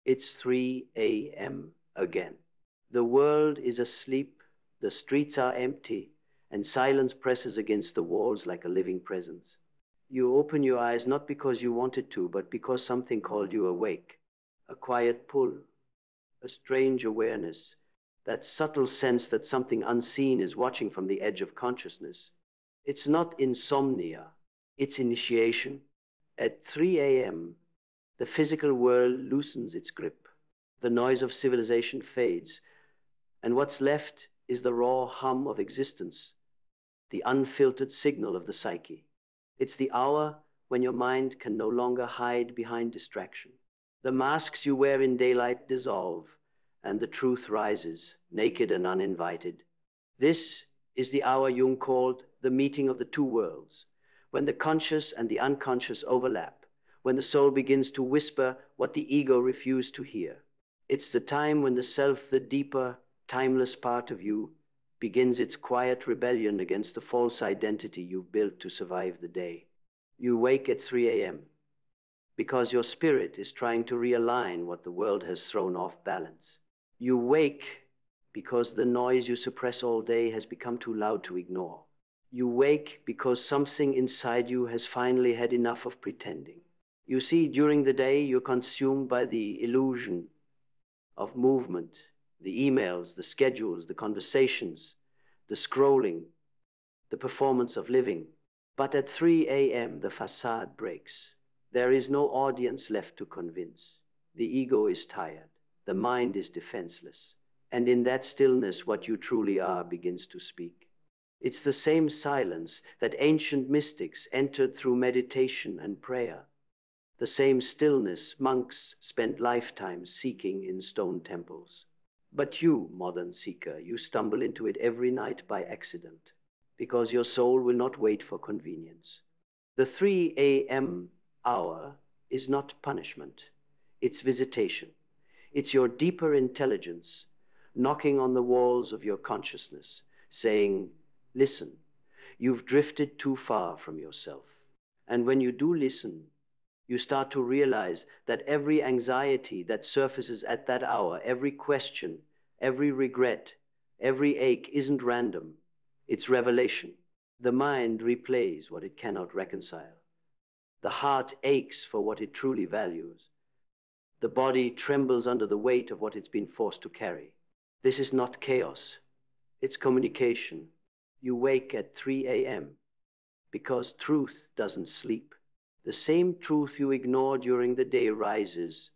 It's 3 a.m. again. The world is asleep, the streets are empty, and silence presses against the walls like a living presence. You open your eyes not because you wanted to, but because something called you awake. A quiet pull, a strange awareness, that subtle sense that something unseen is watching from the edge of consciousness. It's not insomnia, it's initiation. At 3 a.m., the physical world loosens its grip. The noise of civilization fades, and what's left is the raw hum of existence, the unfiltered signal of the psyche. It's the hour when your mind can no longer hide behind distraction. The masks you wear in daylight dissolve, and the truth rises, naked and uninvited. This is the hour Jung called the meeting of the two worlds, when the conscious and the unconscious overlap, when the soul begins to whisper what the ego refused to hear. It's the time when the self, the deeper, timeless part of you, begins its quiet rebellion against the false identity you've built to survive the day. You wake at 3 a.m. because your spirit is trying to realign what the world has thrown off balance. You wake because the noise you suppress all day has become too loud to ignore. You wake because something inside you has finally had enough of pretending. You see, during the day, you're consumed by the illusion of movement, the emails, the schedules, the conversations, the scrolling, the performance of living. But at 3 a.m., the facade breaks. There is no audience left to convince. The ego is tired. The mind is defenseless. And in that stillness, what you truly are begins to speak. It's the same silence that ancient mystics entered through meditation and prayer. The same stillness monks spent lifetimes seeking in stone temples. But you, modern seeker, you stumble into it every night by accident, because your soul will not wait for convenience. The 3 a.m. hour is not punishment, it's visitation. It's your deeper intelligence knocking on the walls of your consciousness, saying, listen, you've drifted too far from yourself. And when you do listen, you start to realize that every anxiety that surfaces at that hour, every question, every regret, every ache isn't random. It's revelation. The mind replays what it cannot reconcile. The heart aches for what it truly values. The body trembles under the weight of what it's been forced to carry. This is not chaos. It's communication. You wake at 3 a.m. because truth doesn't sleep. The same truth you ignore during the day rises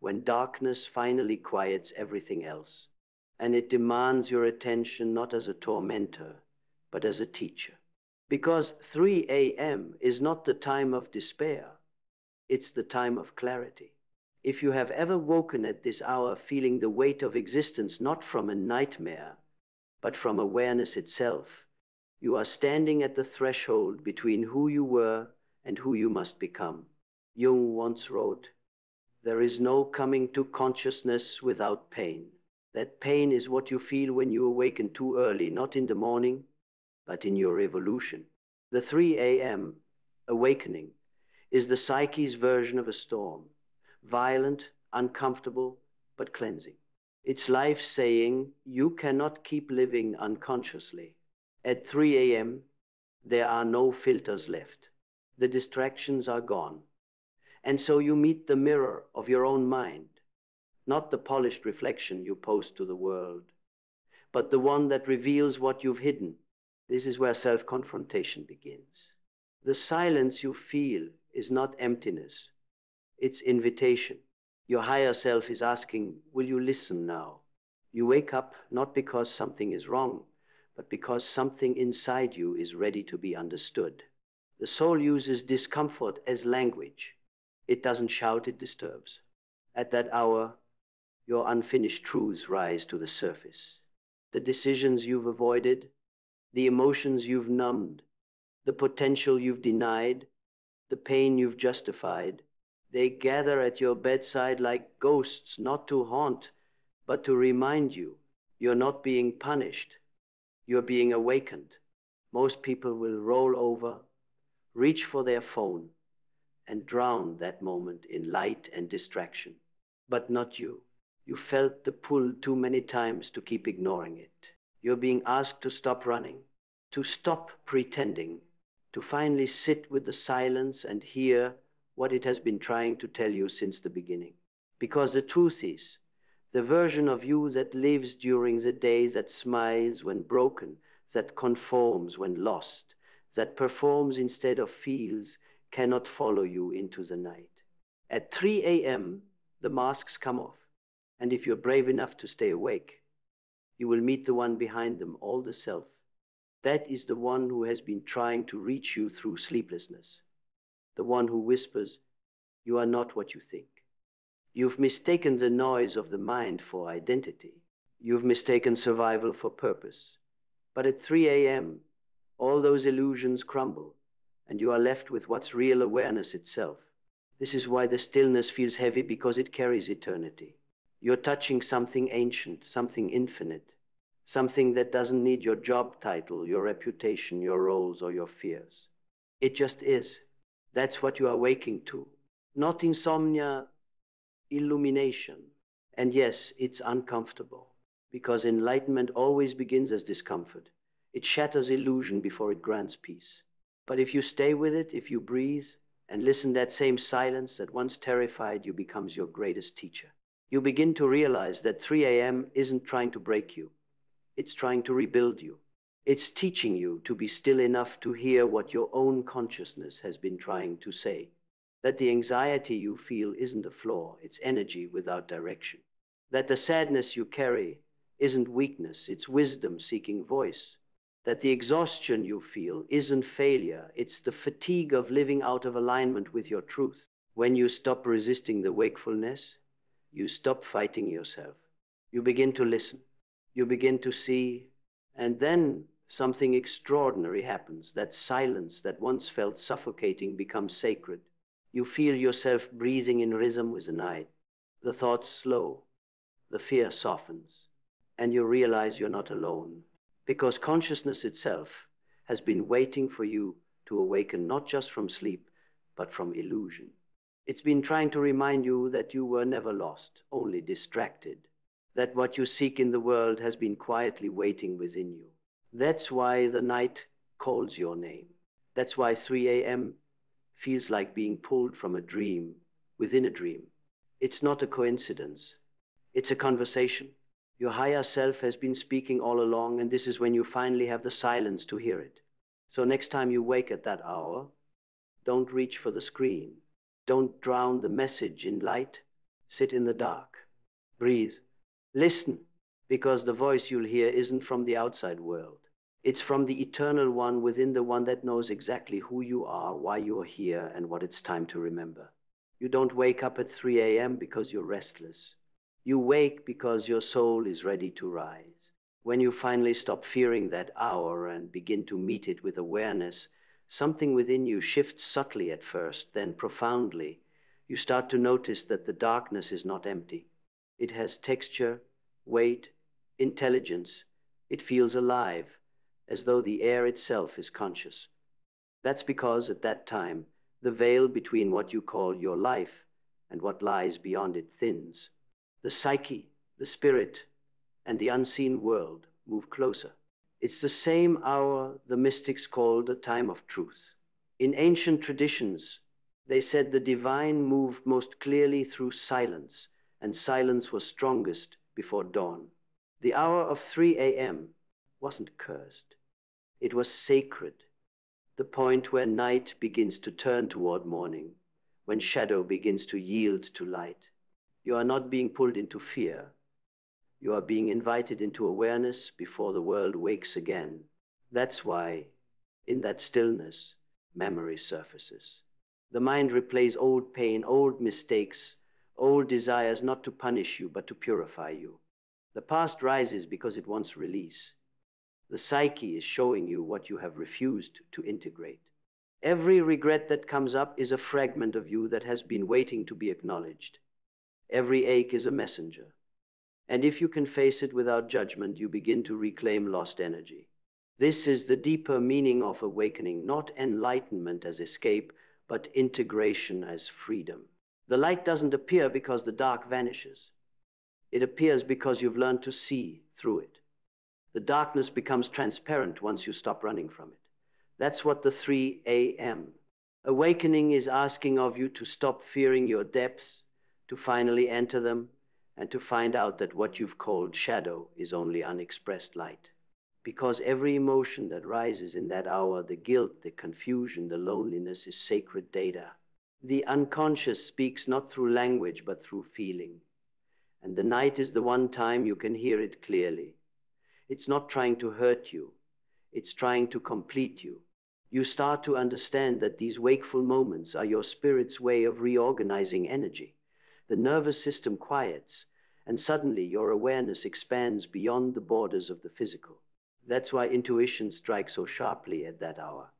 when darkness finally quiets everything else. And it demands your attention not as a tormentor, but as a teacher. Because 3 a.m. is not the time of despair, it's the time of clarity. If you have ever woken at this hour feeling the weight of existence not from a nightmare, but from awareness itself, you are standing at the threshold between who you were and who you must become. Jung once wrote, "There is no coming to consciousness without pain. That pain is what you feel when you awaken too early, not in the morning, but in your evolution." The 3 a.m. awakening is the psyche's version of a storm, violent, uncomfortable, but cleansing. It's life saying, you cannot keep living unconsciously. At 3 a.m., there are no filters left. The distractions are gone. And so you meet the mirror of your own mind, not the polished reflection you post to the world, but the one that reveals what you've hidden. This is where self-confrontation begins. The silence you feel is not emptiness, it's invitation. Your higher self is asking, will you listen now? You wake up not because something is wrong, but because something inside you is ready to be understood. The soul uses discomfort as language. It doesn't shout, it disturbs. At that hour, your unfinished truths rise to the surface. The decisions you've avoided, the emotions you've numbed, the potential you've denied, the pain you've justified, they gather at your bedside like ghosts, not to haunt, but to remind you you're not being punished, you're being awakened. Most people will roll over, reach for their phone, and drown that moment in light and distraction. but not you. You felt the pull too many times to keep ignoring it. You're being asked to stop running, to stop pretending, to finally sit with the silence and hear what it has been trying to tell you since the beginning. Because the truth is, the version of you that lives during the day, that smiles when broken, that conforms when lost, that performs instead of feels, cannot follow you into the night. At 3 a.m., the masks come off, and if you're brave enough to stay awake, you will meet the one behind them, all the self. That is the one who has been trying to reach you through sleeplessness, the one who whispers, "You are not what you think." You've mistaken the noise of the mind for identity. You've mistaken survival for purpose. But at 3 a.m., all those illusions crumble, and you are left with what's real awareness itself. This is why the stillness feels heavy, because it carries eternity. You're touching something ancient, something infinite, something that doesn't need your job title, your reputation, your roles, or your fears. It just is. That's what you are waking to. Not insomnia, illumination. And yes, it's uncomfortable, because enlightenment always begins as discomfort. It shatters illusion before it grants peace. But if you stay with it, if you breathe, and listen, that same silence that once terrified you becomes your greatest teacher. You begin to realize that 3 a.m. isn't trying to break you. It's trying to rebuild you. It's teaching you to be still enough to hear what your own consciousness has been trying to say. That the anxiety you feel isn't a flaw, it's energy without direction. That the sadness you carry isn't weakness, it's wisdom seeking voice. That the exhaustion you feel isn't failure, it's the fatigue of living out of alignment with your truth. When you stop resisting the wakefulness, you stop fighting yourself. You begin to listen. You begin to see, and then something extraordinary happens. That silence that once felt suffocating becomes sacred. You feel yourself breathing in rhythm with the night. The thoughts slow, the fear softens, and you realize you're not alone, because consciousness itself has been waiting for you to awaken, not just from sleep, but from illusion. It's been trying to remind you that you were never lost, only distracted, that what you seek in the world has been quietly waiting within you. That's why the night calls your name. That's why 3 a.m. feels like being pulled from a dream within a dream. It's not a coincidence. It's a conversation. Your higher self has been speaking all along, and this is when you finally have the silence to hear it. So next time you wake at that hour, don't reach for the screen. Don't drown the message in light. Sit in the dark. Breathe. Listen, because the voice you'll hear isn't from the outside world. It's from the eternal one within, the one that knows exactly who you are, why you're here, and what it's time to remember. You don't wake up at 3 a.m. because you're restless. You wake because your soul is ready to rise. When you finally stop fearing that hour and begin to meet it with awareness, something within you shifts subtly at first, then profoundly. You start to notice that the darkness is not empty. It has texture, weight, intelligence. It feels alive, as though the air itself is conscious. That's because at that time, the veil between what you call your life and what lies beyond it thins. The psyche, the spirit, and the unseen world move closer. It's the same hour the mystics called the time of truth. In ancient traditions, they said the divine moved most clearly through silence, and silence was strongest before dawn. The hour of 3 a.m. wasn't cursed. It was sacred, the point where night begins to turn toward morning, when shadow begins to yield to light. You are not being pulled into fear. You are being invited into awareness before the world wakes again. That's why, in that stillness, memory surfaces. The mind replays old pain, old mistakes, old desires, not to punish you, but to purify you. The past rises because it wants release. The psyche is showing you what you have refused to integrate. Every regret that comes up is a fragment of you that has been waiting to be acknowledged. Every ache is a messenger. And if you can face it without judgment, you begin to reclaim lost energy. This is the deeper meaning of awakening, not enlightenment as escape, but integration as freedom. The light doesn't appear because the dark vanishes. It appears because you've learned to see through it. The darkness becomes transparent once you stop running from it. That's what the 3 a.m. Awakening is asking of you to stop fearing your depths, to finally enter them, and to find out that what you've called shadow is only unexpressed light. Because every emotion that rises in that hour, the guilt, the confusion, the loneliness, is sacred data. The unconscious speaks not through language, but through feeling. And the night is the one time you can hear it clearly. It's not trying to hurt you. It's trying to complete you. You start to understand that these wakeful moments are your spirit's way of reorganizing energy. The nervous system quiets, and suddenly your awareness expands beyond the borders of the physical. That's why intuition strikes so sharply at that hour.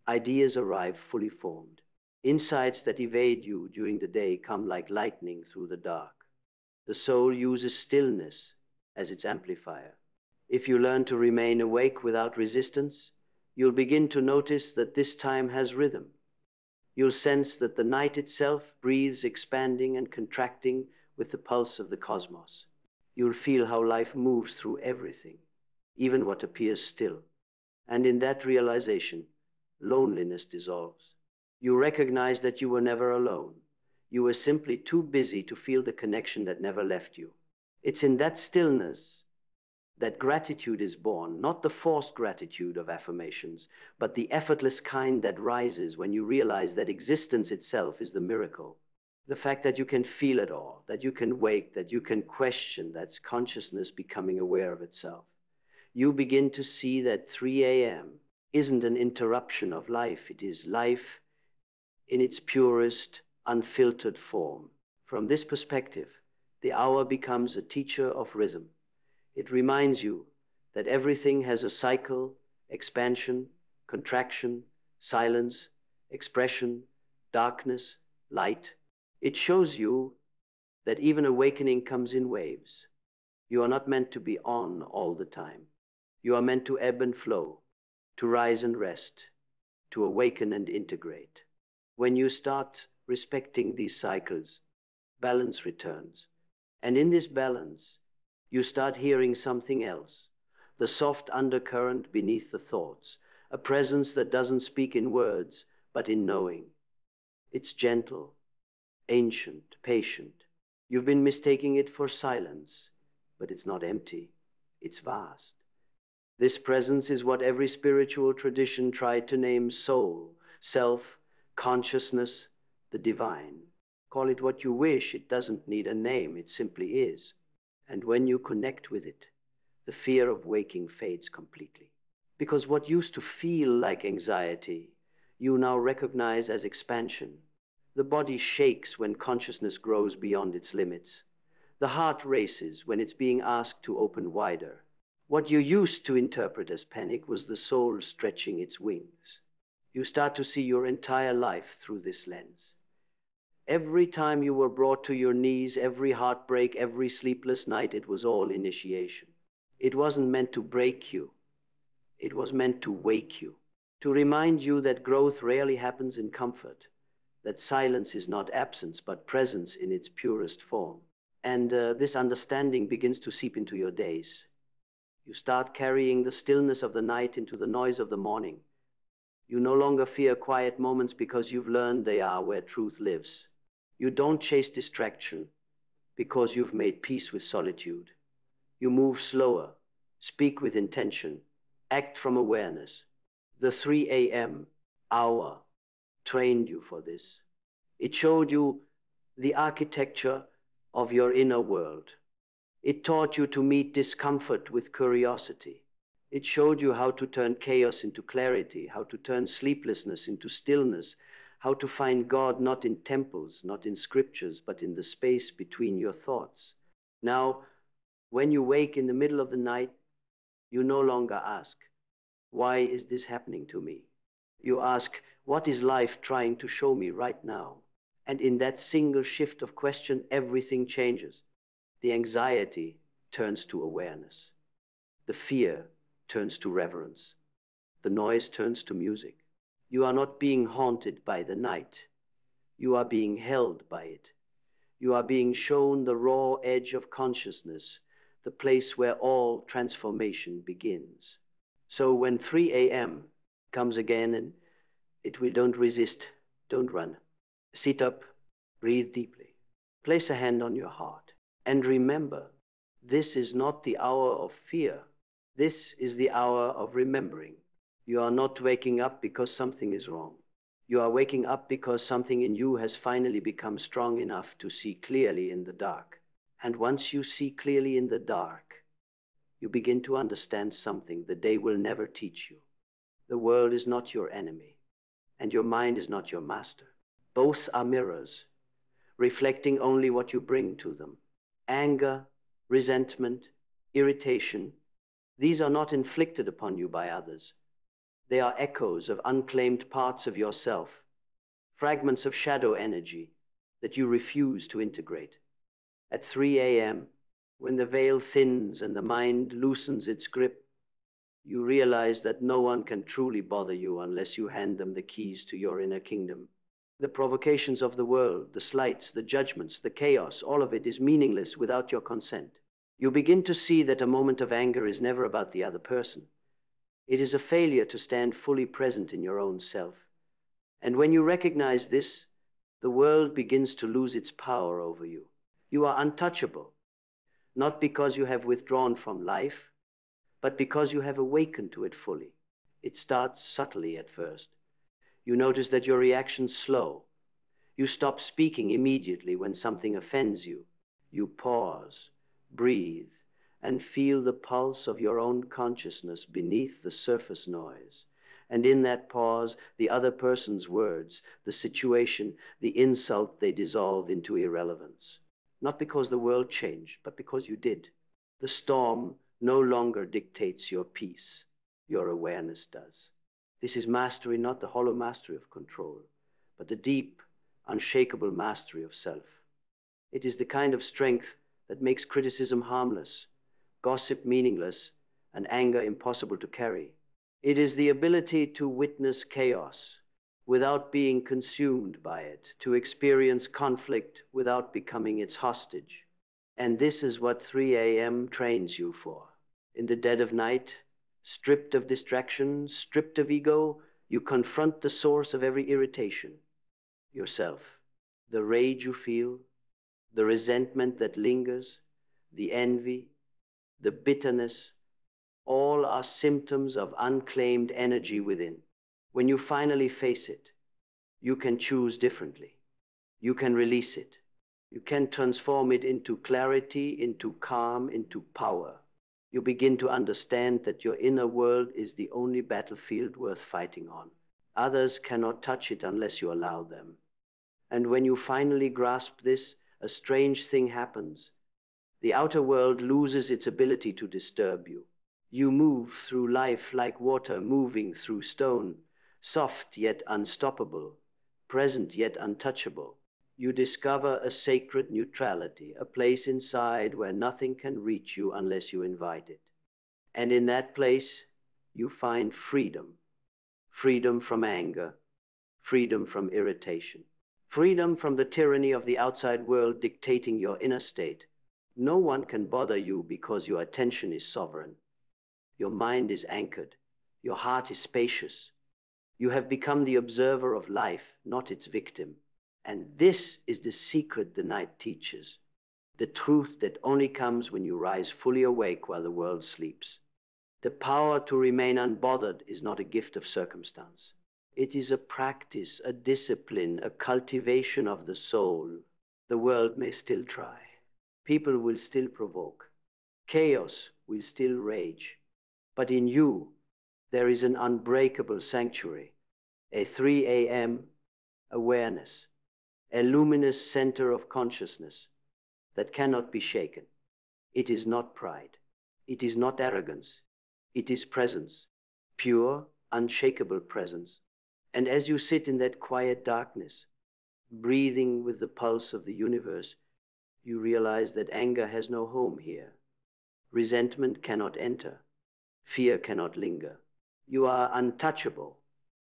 Ideas arrive fully formed. Insights that evade you during the day come like lightning through the dark. The soul uses stillness as its amplifier. If you learn to remain awake without resistance, you'll begin to notice that this time has rhythm. You'll sense that the night itself breathes, expanding and contracting with the pulse of the cosmos. You'll feel how life moves through everything, even what appears still. And in that realization, loneliness dissolves. You recognize that you were never alone. You were simply too busy to feel the connection that never left you. It's in that stillness that gratitude is born, not the forced gratitude of affirmations, but the effortless kind that rises when you realize that existence itself is the miracle. The fact that you can feel it all, that you can wake, that you can question, that's consciousness becoming aware of itself. You begin to see that 3 a.m. isn't an interruption of life. It is life in its purest, unfiltered form. From this perspective, the hour becomes a teacher of rhythm. It reminds you that everything has a cycle: expansion, contraction, silence, expression, darkness, light. It shows you that even awakening comes in waves. You are not meant to be on all the time. You are meant to ebb and flow, to rise and rest, to awaken and integrate. When you start respecting these cycles, balance returns. And in this balance, you start hearing something else, the soft undercurrent beneath the thoughts, a presence that doesn't speak in words, but in knowing. It's gentle, ancient, patient. You've been mistaking it for silence, but it's not empty, it's vast. This presence is what every spiritual tradition tried to name soul, self, consciousness, the divine. Call it what you wish, it doesn't need a name, it simply is. And when you connect with it, the fear of waking fades completely. Because what used to feel like anxiety, you now recognize as expansion. The body shakes when consciousness grows beyond its limits. The heart races when it's being asked to open wider. What you used to interpret as panic was the soul stretching its wings. You start to see your entire life through this lens. Every time you were brought to your knees, every heartbreak, every sleepless night, it was all initiation. It wasn't meant to break you. It was meant to wake you, to remind you that growth rarely happens in comfort, that silence is not absence, but presence in its purest form. And this understanding begins to seep into your days. You start carrying the stillness of the night into the noise of the morning. You no longer fear quiet moments because you've learned they are where truth lives. You don't chase distraction because you've made peace with solitude. You move slower, speak with intention, act from awareness. The 3 a.m. hour trained you for this. It showed you the architecture of your inner world. It taught you to meet discomfort with curiosity. It showed you how to turn chaos into clarity, how to turn sleeplessness into stillness, how to find God not in temples, not in scriptures, but in the space between your thoughts. Now, when you wake in the middle of the night, you no longer ask, why is this happening to me? You ask, what is life trying to show me right now? And in that single shift of question, everything changes. The anxiety turns to awareness. The fear turns to reverence. The noise turns to music. You are not being haunted by the night. You are being held by it. You are being shown the raw edge of consciousness, the place where all transformation begins. So when 3 a.m. comes again, and don't resist, don't run. Sit up, breathe deeply, place a hand on your heart, and remember, this is not the hour of fear. This is the hour of remembering. You are not waking up because something is wrong. You are waking up because something in you has finally become strong enough to see clearly in the dark. And once you see clearly in the dark, you begin to understand something the day will never teach you. The world is not your enemy, and your mind is not your master. Both are mirrors, reflecting only what you bring to them. Anger, resentment, irritation, these are not inflicted upon you by others. They are echoes of unclaimed parts of yourself, fragments of shadow energy that you refuse to integrate. At 3 a.m., when the veil thins and the mind loosens its grip, you realize that no one can truly bother you unless you hand them the keys to your inner kingdom. The provocations of the world, the slights, the judgments, the chaos, all of it is meaningless without your consent. You begin to see that a moment of anger is never about the other person. It is a failure to stand fully present in your own self. And when you recognize this, the world begins to lose its power over you. You are untouchable, not because you have withdrawn from life, but because you have awakened to it fully. It starts subtly at first. You notice that your reactions slow. You stop speaking immediately when something offends you. You pause, breathe, and feel the pulse of your own consciousness beneath the surface noise. And in that pause, the other person's words, the situation, the insult, they dissolve into irrelevance. Not because the world changed, but because you did. The storm no longer dictates your peace. Your awareness does. This is mastery, not the hollow mastery of control, but the deep, unshakable mastery of self. It is the kind of strength that makes criticism harmless, gossip meaningless, and anger impossible to carry. It is the ability to witness chaos without being consumed by it, to experience conflict without becoming its hostage. And this is what 3 a.m. trains you for. In the dead of night, stripped of distraction, stripped of ego, you confront the source of every irritation, yourself. The rage you feel, the resentment that lingers, the envy, the bitterness, all are symptoms of unclaimed energy within. When you finally face it, you can choose differently. You can release it. You can transform it into clarity, into calm, into power. You begin to understand that your inner world is the only battlefield worth fighting on. Others cannot touch it unless you allow them. And when you finally grasp this, a strange thing happens. The outer world loses its ability to disturb you. You move through life like water moving through stone, soft yet unstoppable, present yet untouchable. You discover a sacred neutrality, a place inside where nothing can reach you unless you invite it. And in that place, you find freedom. Freedom from anger, freedom from irritation, freedom from the tyranny of the outside world dictating your inner state. No one can bother you because your attention is sovereign. Your mind is anchored. Your heart is spacious. You have become the observer of life, not its victim. And this is the secret the night teaches, the truth that only comes when you rise fully awake while the world sleeps. The power to remain unbothered is not a gift of circumstance. It is a practice, a discipline, a cultivation of the soul. The world may still try. People will still provoke. Chaos will still rage. But in you, there is an unbreakable sanctuary, a 3 a.m. awareness, a luminous center of consciousness that cannot be shaken. It is not pride. It is not arrogance. It is presence, pure, unshakable presence. And as you sit in that quiet darkness, breathing with the pulse of the universe, you realize that anger has no home here. Resentment cannot enter. Fear cannot linger. You are untouchable,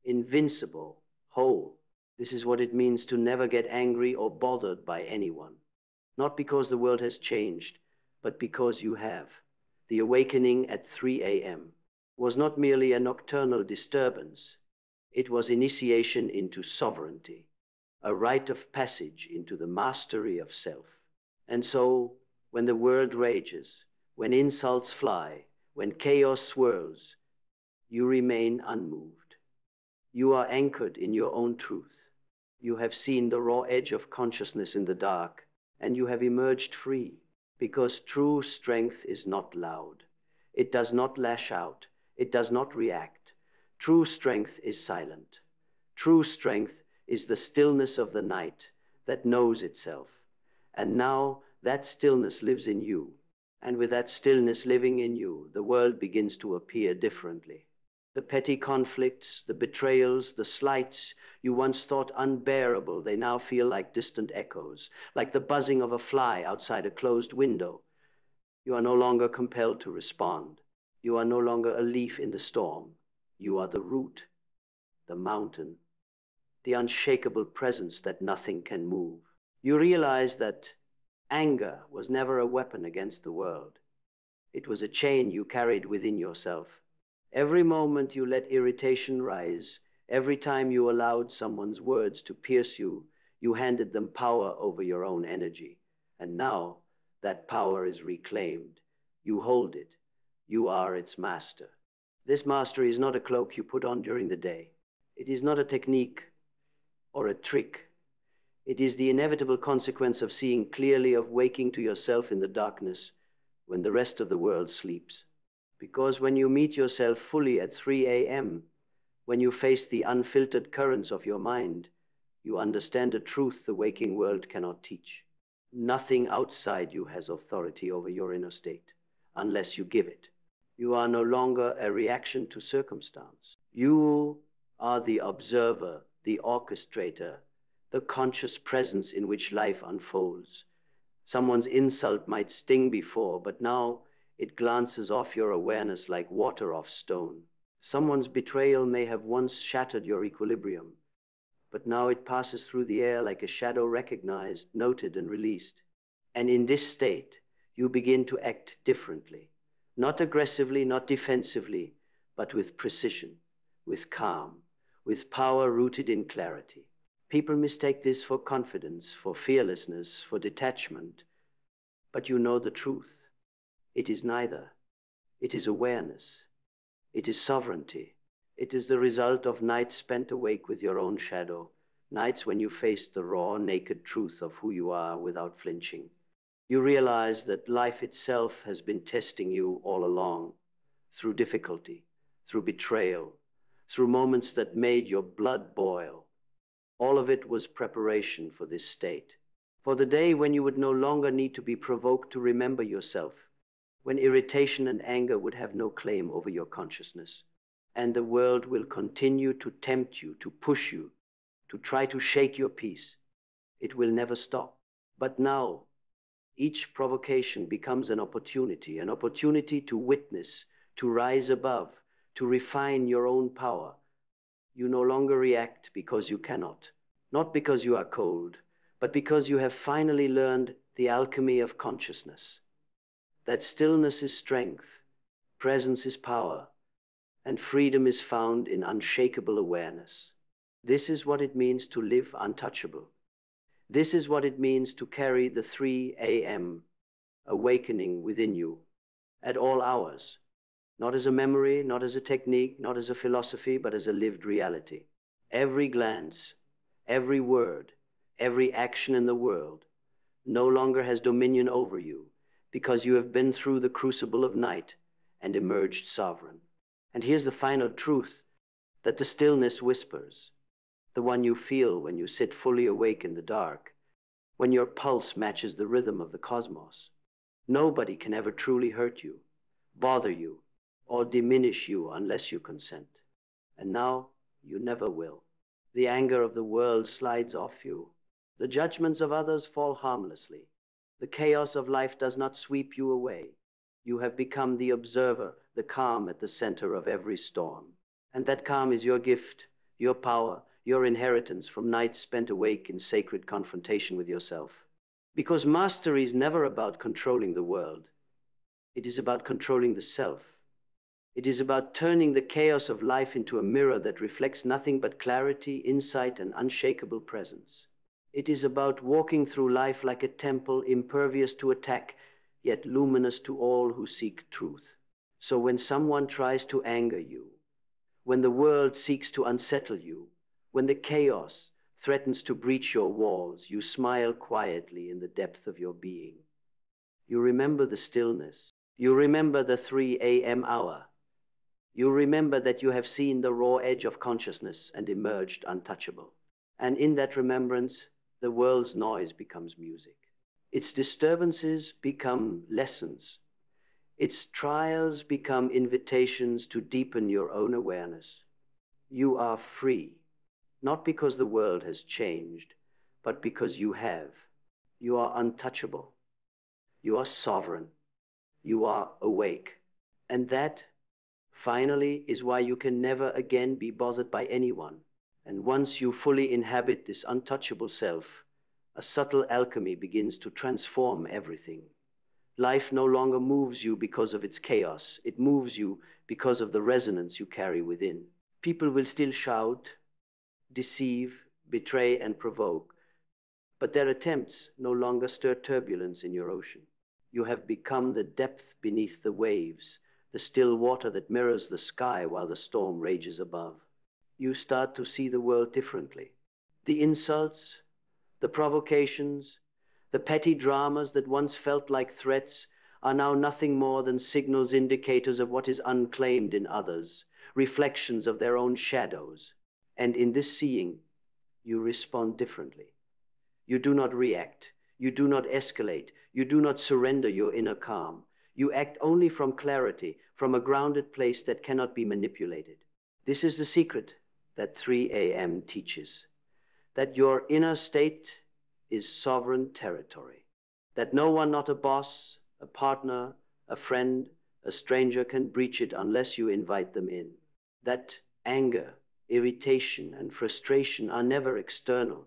invincible, whole. This is what it means to never get angry or bothered by anyone. Not because the world has changed, but because you have. The awakening at 3 a.m. was not merely a nocturnal disturbance, it was initiation into sovereignty, a rite of passage into the mastery of self. And so, when the world rages, when insults fly, when chaos swirls, you remain unmoved. You are anchored in your own truth. You have seen the raw edge of consciousness in the dark, and you have emerged free, because true strength is not loud. It does not lash out. It does not react. True strength is silent. True strength is the stillness of the night that knows itself. And now that stillness lives in you. And with that stillness living in you, the world begins to appear differently. The petty conflicts, the betrayals, the slights you once thought unbearable, they now feel like distant echoes, like the buzzing of a fly outside a closed window. You are no longer compelled to respond. You are no longer a leaf in the storm. You are the root, the mountain, the unshakable presence that nothing can move. You realize that anger was never a weapon against the world. It was a chain you carried within yourself. Every moment you let irritation rise, every time you allowed someone's words to pierce you, you handed them power over your own energy. And now that power is reclaimed. You hold it. You are its master. This mastery is not a cloak you put on during the day. It is not a technique or a trick. It is the inevitable consequence of seeing clearly, of waking to yourself in the darkness when the rest of the world sleeps. Because when you meet yourself fully at 3 a.m., when you face the unfiltered currents of your mind, you understand a truth the waking world cannot teach. Nothing outside you has authority over your inner state, unless you give it. You are no longer a reaction to circumstance. You are the observer, the orchestrator, the conscious presence in which life unfolds. Someone's insult might sting before, but now it glances off your awareness like water off stone. Someone's betrayal may have once shattered your equilibrium, but now it passes through the air like a shadow recognized, noted, and released. And in this state, you begin to act differently. Not aggressively, not defensively, but with precision, with calm, with power rooted in clarity. People mistake this for confidence, for fearlessness, for detachment. But you know the truth. It is neither. It is awareness. It is sovereignty. It is the result of nights spent awake with your own shadow, nights when you faced the raw, naked truth of who you are without flinching. You realize that life itself has been testing you all along, through difficulty, through betrayal, through moments that made your blood boil. All of it was preparation for this state, for the day when you would no longer need to be provoked to remember yourself, when irritation and anger would have no claim over your consciousness, and the world will continue to tempt you, to push you, to try to shake your peace. It will never stop. But now, each provocation becomes an opportunity to witness, to rise above, to refine your own power. You no longer react because you cannot, not because you are cold, but because you have finally learned the alchemy of consciousness. That stillness is strength, presence is power, and freedom is found in unshakable awareness. This is what it means to live untouchable. This is what it means to carry the 3 a.m. awakening within you at all hours, not as a memory, not as a technique, not as a philosophy, but as a lived reality. Every glance, every word, every action in the world no longer has dominion over you because you have been through the crucible of night and emerged sovereign. And here's the final truth that the stillness whispers, the one you feel when you sit fully awake in the dark, when your pulse matches the rhythm of the cosmos. Nobody can ever truly hurt you, bother you, or diminish you unless you consent. And now you never will. The anger of the world slides off you. The judgments of others fall harmlessly. The chaos of life does not sweep you away. You have become the observer, the calm at the center of every storm. And that calm is your gift, your power, your inheritance from nights spent awake in sacred confrontation with yourself. Because mastery is never about controlling the world. It is about controlling the self. It is about turning the chaos of life into a mirror that reflects nothing but clarity, insight, and unshakable presence. It is about walking through life like a temple, impervious to attack, yet luminous to all who seek truth. So when someone tries to anger you, when the world seeks to unsettle you, when the chaos threatens to breach your walls, you smile quietly in the depth of your being. You remember the stillness. You remember the 3 a.m. hour. You remember that you have seen the raw edge of consciousness and emerged untouchable. And in that remembrance, the world's noise becomes music. Its disturbances become lessons. Its trials become invitations to deepen your own awareness. You are free, not because the world has changed, but because you have. You are untouchable. You are sovereign. You are awake. And that, finally, is why you can never again be bothered by anyone. And once you fully inhabit this untouchable self, a subtle alchemy begins to transform everything. Life no longer moves you because of its chaos. It moves you because of the resonance you carry within. People will still shout, deceive, betray, and provoke, but their attempts no longer stir turbulence in your ocean. You have become the depth beneath the waves, the still water that mirrors the sky while the storm rages above. You start to see the world differently. The insults, the provocations, the petty dramas that once felt like threats are now nothing more than signals, indicators of what is unclaimed in others, reflections of their own shadows. And in this seeing, you respond differently. You do not react. You do not escalate. You do not surrender your inner calm. You act only from clarity, from a grounded place that cannot be manipulated. This is the secret that 3 a.m. teaches. That your inner state is sovereign territory. That no one, not a boss, a partner, a friend, a stranger, can breach it unless you invite them in. That anger, irritation, and frustration are never external.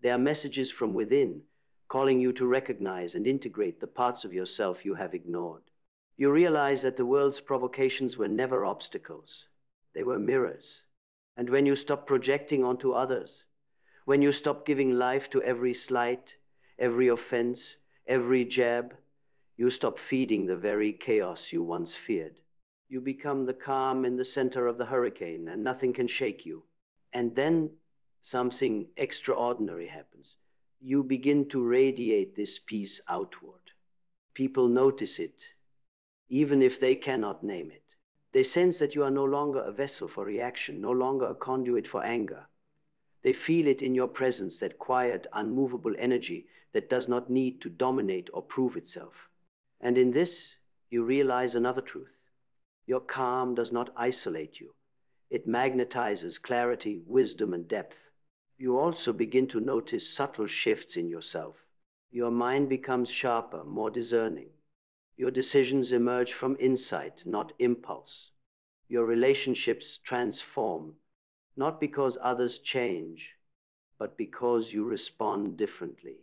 They are messages from within, calling you to recognize and integrate the parts of yourself you have ignored. You realize that the world's provocations were never obstacles. They were mirrors. And when you stop projecting onto others, when you stop giving life to every slight, every offense, every jab, you stop feeding the very chaos you once feared. You become the calm in the center of the hurricane, and nothing can shake you. And then something extraordinary happens. You begin to radiate this peace outward. People notice it, even if they cannot name it. They sense that you are no longer a vessel for reaction, no longer a conduit for anger. They feel it in your presence, that quiet, unmovable energy that does not need to dominate or prove itself. And in this, you realize another truth. Your calm does not isolate you. It magnetizes clarity, wisdom, and depth. You also begin to notice subtle shifts in yourself. Your mind becomes sharper, more discerning. Your decisions emerge from insight, not impulse. Your relationships transform, not because others change, but because you respond differently.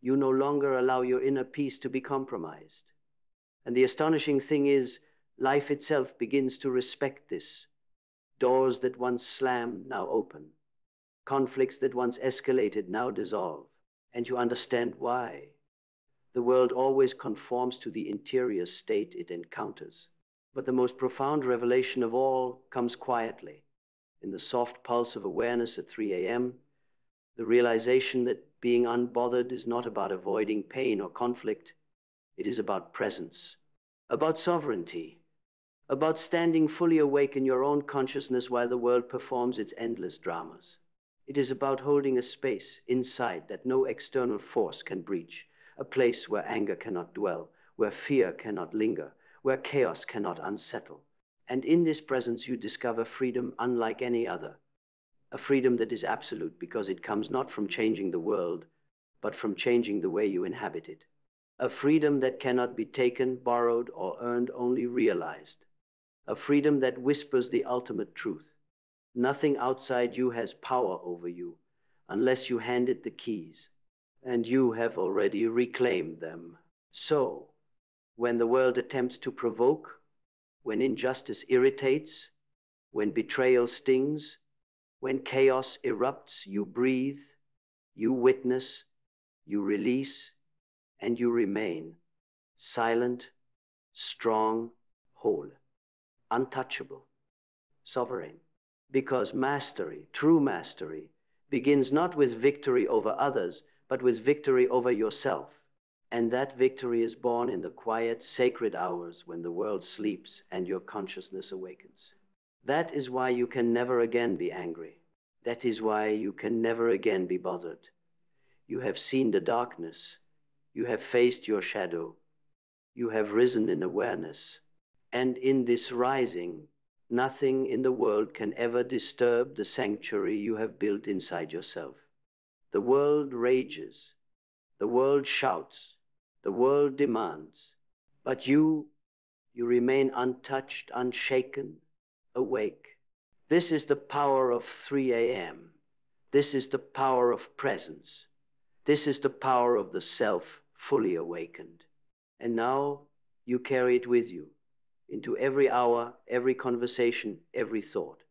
You no longer allow your inner peace to be compromised. And the astonishing thing is, life itself begins to respect this. Doors that once slammed now open. Conflicts that once escalated now dissolve. And you understand why. The world always conforms to the interior state it encounters. But the most profound revelation of all comes quietly, in the soft pulse of awareness at 3 a.m., the realization that being unbothered is not about avoiding pain or conflict. It is about presence, about sovereignty, about standing fully awake in your own consciousness while the world performs its endless dramas. It is about holding a space inside that no external force can breach, a place where anger cannot dwell, where fear cannot linger, where chaos cannot unsettle. And in this presence you discover freedom unlike any other, a freedom that is absolute because it comes not from changing the world, but from changing the way you inhabit it. A freedom that cannot be taken, borrowed, or earned, only realized. A freedom that whispers the ultimate truth. Nothing outside you has power over you unless you hand it the keys, and you have already reclaimed them. So, when the world attempts to provoke, when injustice irritates, when betrayal stings, when chaos erupts, you breathe, you witness, you release, and you remain silent, strong, whole, untouchable, sovereign. Because mastery, true mastery, begins not with victory over others, but with victory over yourself. And that victory is born in the quiet, sacred hours when the world sleeps and your consciousness awakens. That is why you can never again be angry. That is why you can never again be bothered. You have seen the darkness. You have faced your shadow. You have risen in awareness. And in this rising, nothing in the world can ever disturb the sanctuary you have built inside yourself. The world rages. The world shouts. The world demands. But you remain untouched, unshaken, awake. This is the power of 3 a.m. This is the power of presence. This is the power of the self fully awakened. And now you carry it with you into every hour, every conversation, every thought,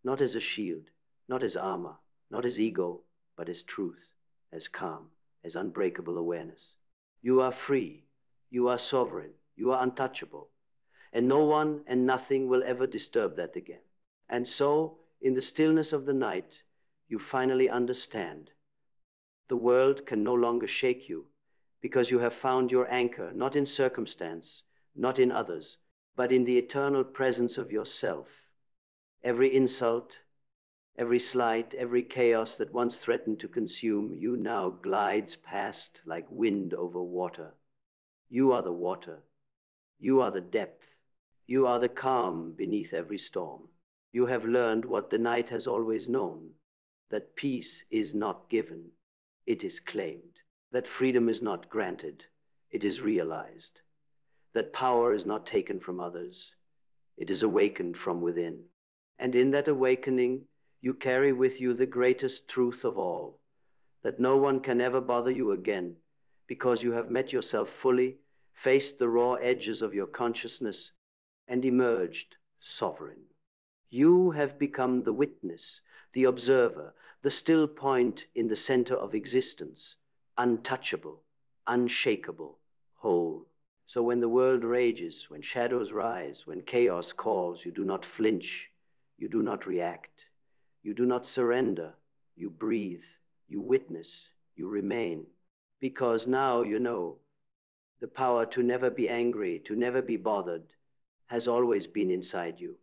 not as a shield, not as armor, not as ego, but as truth, as calm, as unbreakable awareness. You are free, you are sovereign, you are untouchable, and no one and nothing will ever disturb that again. And so, in the stillness of the night, you finally understand. The world can no longer shake you because you have found your anchor, not in circumstance, not in others, but in the eternal presence of yourself. Every insult, every slight, every chaos that once threatened to consume you now glides past like wind over water. You are the water. You are the depth. You are the calm beneath every storm. You have learned what the night has always known, that peace is not given, it is claimed, that freedom is not granted, it is realized, that power is not taken from others, it is awakened from within. And in that awakening, you carry with you the greatest truth of all, that no one can ever bother you again, because you have met yourself fully, faced the raw edges of your consciousness, and emerged sovereign. You have become the witness, the observer, the still point in the center of existence, untouchable, unshakable, whole. So when the world rages, when shadows rise, when chaos calls, you do not flinch, you do not react, you do not surrender, you breathe, you witness, you remain. Because now you know the power to never be angry, to never be bothered, has always been inside you.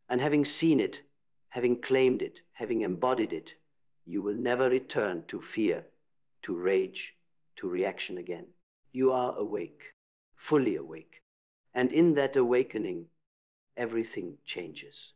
And having seen it, having claimed it, having embodied it, you will never return to fear, to rage, to reaction again. You are awake, fully awake. And in that awakening, everything changes.